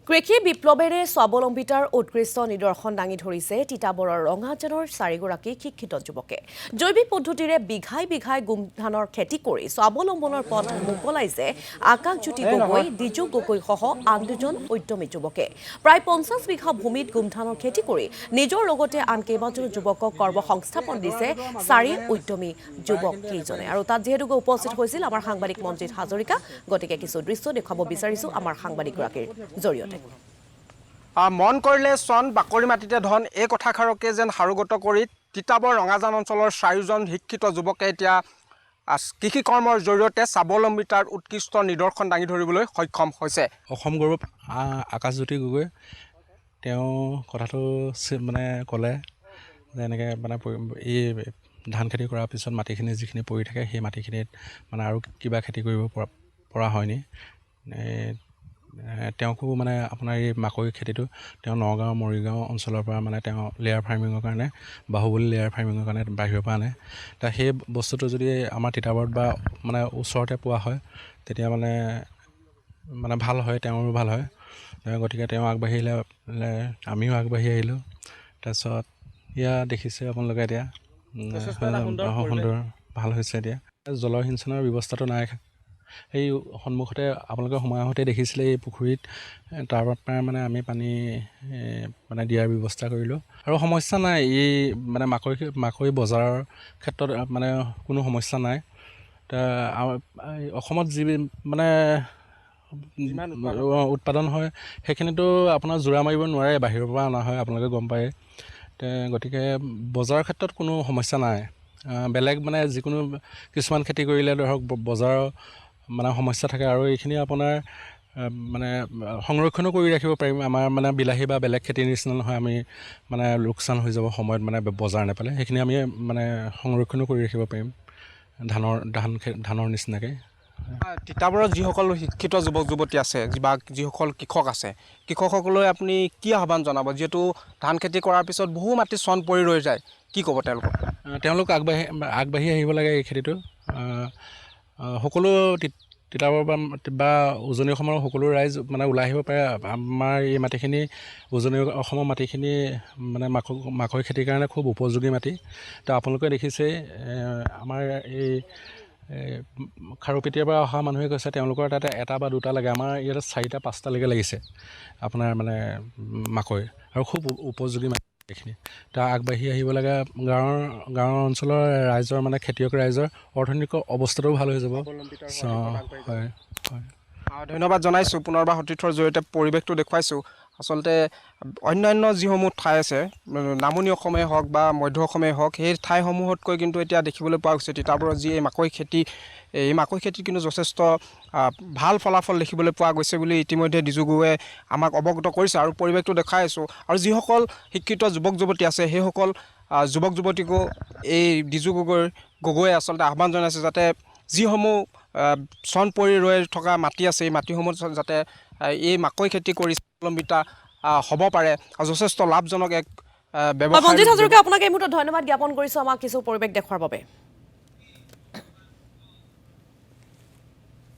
কৃষি বিপ্লৱেৰে স্বাৱলম্বিতাৰ উৎকৃষ্ট নিদৰ্শন দাঙি ধৰিছে তিতাবৰৰ ৰঙাজানৰ 4গৰাকী শিক্ষিত যুৱকে। জৈৱিক পদ্ধতিৰে বিঘাই বিঘাই গোমধানৰ খেতি কৰি স্বাৱলম্বনৰ পথ মোকলাইছে আকাশজ্যোতি গগৈ, দিজু গগৈ সহ আন দুজন উদ্যমী যুৱকে। প্ৰায় 50 বিঘা ভূমিত গোমধানৰ খেতি কৰি নিজৰ লগতে আন কেইবাজনো যুৱকক কৰ্মসংস্থাপন দিছে 4 উদ্যমী যুৱক কেইজনে। আৰু তাত যিহেতুকে উপস্থিত হৈছিল আমাৰ সাংবাদিক মঞ্জিত হাজৰিকা, গতিকে কিছু দৃশ্য দেখুৱাব বিচাৰিছো আমাৰ সাংবাদিকগৰাকীৰ জৰিয়তে। মন কৰিলে চন বাকৰি মাটিতে ধন এই কথাষাৰকে যেন সাৰোগত কৰি তিতাবৰ ৰঙাজান অঞ্চলৰ 4জন শিক্ষিত যুৱকে এতিয়া কৃষি কৰ্মৰ জৰিয়তে স্বাৱলম্বিতাৰ উৎকৃষ্ট নিদৰ্শন দাঙি ধৰিবলৈ সক্ষম হৈছে। অসম গৌৰৱ আকাশজ্যোতি গগৈ তেওঁ কথাটো মানে ক'লে যে এনেকৈ মানে এই ধান খেতি কৰাৰ পিছত মাটিখিনি যিখিনি পৰি থাকে সেই মাটিখিনিত মানে আৰু কিবা খেতি কৰিব পৰা হয়নি। তেওঁকো মানে আপোনাৰ এই মাকৈ খেতিটো তেওঁ নগাঁও মৰিগাঁও অঞ্চলৰ পৰা মানে তেওঁ লেয়াৰ ফাৰ্মিঙৰ কাৰণে বাহুবলী লেয়াৰ ফাৰ্মিঙৰ কাৰণে বাহিৰৰ পৰা আনে। তা সেই বস্তুটো যদি আমাৰ তিতাবৰত বা মানে ওচৰতে পোৱা হয় তেতিয়া মানে ভাল হয়, তেওঁৰো ভাল হয়। গতিকে তেওঁ আগবাঢ়িলে আমিও আগবাঢ়ি আহিলোঁ। তাৰপিছত এয়া দেখিছে আপোনালোকে এতিয়া সুন্দৰ ভাল হৈছে। এতিয়া জলসিঞ্চনৰ ব্যৱস্থাটো নাই। সেই সন্মুখতে আপোনালোকে সোমাই আহোঁতে দেখিছিলে এই পুখুৰীত, তাৰ পৰা মানে আমি পানী মানে দিয়াৰ ব্যৱস্থা কৰিলোঁ। আৰু সমস্যা নাই, এই মানে মাকৈ বজাৰৰ ক্ষেত্ৰত মানে কোনো সমস্যা নাই। অসমত যি মানে উৎপাদন হয় সেইখিনিতো আপোনাৰ জোৰা মাৰিব নোৱাৰে, বাহিৰৰ পৰা অনা হয়, আপোনালোকে গম পায়। গতিকে বজাৰৰ ক্ষেত্ৰত কোনো সমস্যা নাই। বেলেগ মানে যিকোনো কিছুমান খেতি কৰিলে ধৰক বজাৰৰ মানে সমস্যা থাকে, আৰু এইখিনি আপোনাৰ মানে সংৰক্ষণো কৰি ৰাখিব পাৰিম। আমাৰ মানে বিলাহী বা বেলেগ খেতিৰ নিচিনা নহয়, আমি মানে লোকচান হৈ যাব সময়ত মানে বজাৰ নাপালে, সেইখিনি আমি মানে সংৰক্ষণো কৰি ৰাখিব পাৰিম ধানৰ নিচিনাকৈ। তিতাবৰত যিসকল শিক্ষিত যুৱক যুৱতী আছে বা যিসকল কৃষক আছে, কৃষকসকললৈ আপুনি কি আহ্বান জনাব? যিহেতু ধান খেতি কৰাৰ পিছত বহু মাটি চন পৰি ৰৈ যায়, কি ক'ব তেওঁলোকক? তেওঁলোক আগবাঢ়ি আহিব লাগে। এই খেতিটো সকলো তিতাবৰ বা উজনি অসমৰ সকলো ৰাইজ মানে ওলাই আহিব পাৰে। আমাৰ এই মাটিখিনি উজনি অসমৰ মাটিখিনি মানে মাকৈ খেতিৰ কাৰণে খুব উপযোগী মাটি। তো আপোনালোকে দেখিছে আমাৰ এই খাৰুপেটীয়াৰ পৰা অহা মানুহে কৈছে তেওঁলোকৰ তাতে এটা বা দুটা লাগে, আমাৰ ইয়াতে 4টা 5টালৈকে লাগিছে আপোনাৰ মানে মাকৈ, আৰু খুব উপযোগী মাটি এইখিনি। তাৰ আগবাঢ়ি আহিব লাগে। গাঁৱৰ অঞ্চলৰ ৰাইজৰ মানে খেতিয়ক ৰাইজৰ অৰ্থনৈতিক অৱস্থাটোও ভাল হৈ যাব। হয়। ধন্যবাদ জনাইছোঁ। পুনৰবাৰ সতীৰ্থৰ জৰিয়তে পৰিৱেশটো দেখুৱাইছোঁ। আচলতে অন্যান্য যিসমূহ ঠাই আছে, নামনি অসমেই হওক বা মধ্য অসমেই হওক, সেই ঠাইসমূহতকৈ কিন্তু এতিয়া দেখিবলৈ পোৱা গৈছে তিতাবৰৰ যি এই মাকৈ খেতি, এই মাকৈ খেতিত কিন্তু যথেষ্ট ভাল ফলাফল দেখিবলৈ পোৱা গৈছে বুলি ইতিমধ্যে দিজু গগৈয়ে আমাক অৱগত কৰিছে আৰু পৰিৱেশটো দেখাই আছোঁ। আৰু যিসকল শিক্ষিত যুৱক যুৱতী আছে সেইসকল যুৱক যুৱতীকো এই দিজু গগৈয়ে আচলতে আহ্বান জনাইছে যাতে যিসমূহ চন পৰি ৰৈ থকা মাটি আছে, এই মাটিসমূহ যাতে এই মাকৈ খেতি কৰি স্বাৱলম্বিতা হ'ব পাৰে আৰু যথেষ্ট লাভজনক এক ব্যৱসায়। মঞ্জিত হাজৰিকা, আপোনাক এই মুহূৰ্তত ধন্যবাদ জ্ঞাপন কৰিছোঁ আমাক কিছু পৰিৱেশ দেখুৱাৰ বাবে।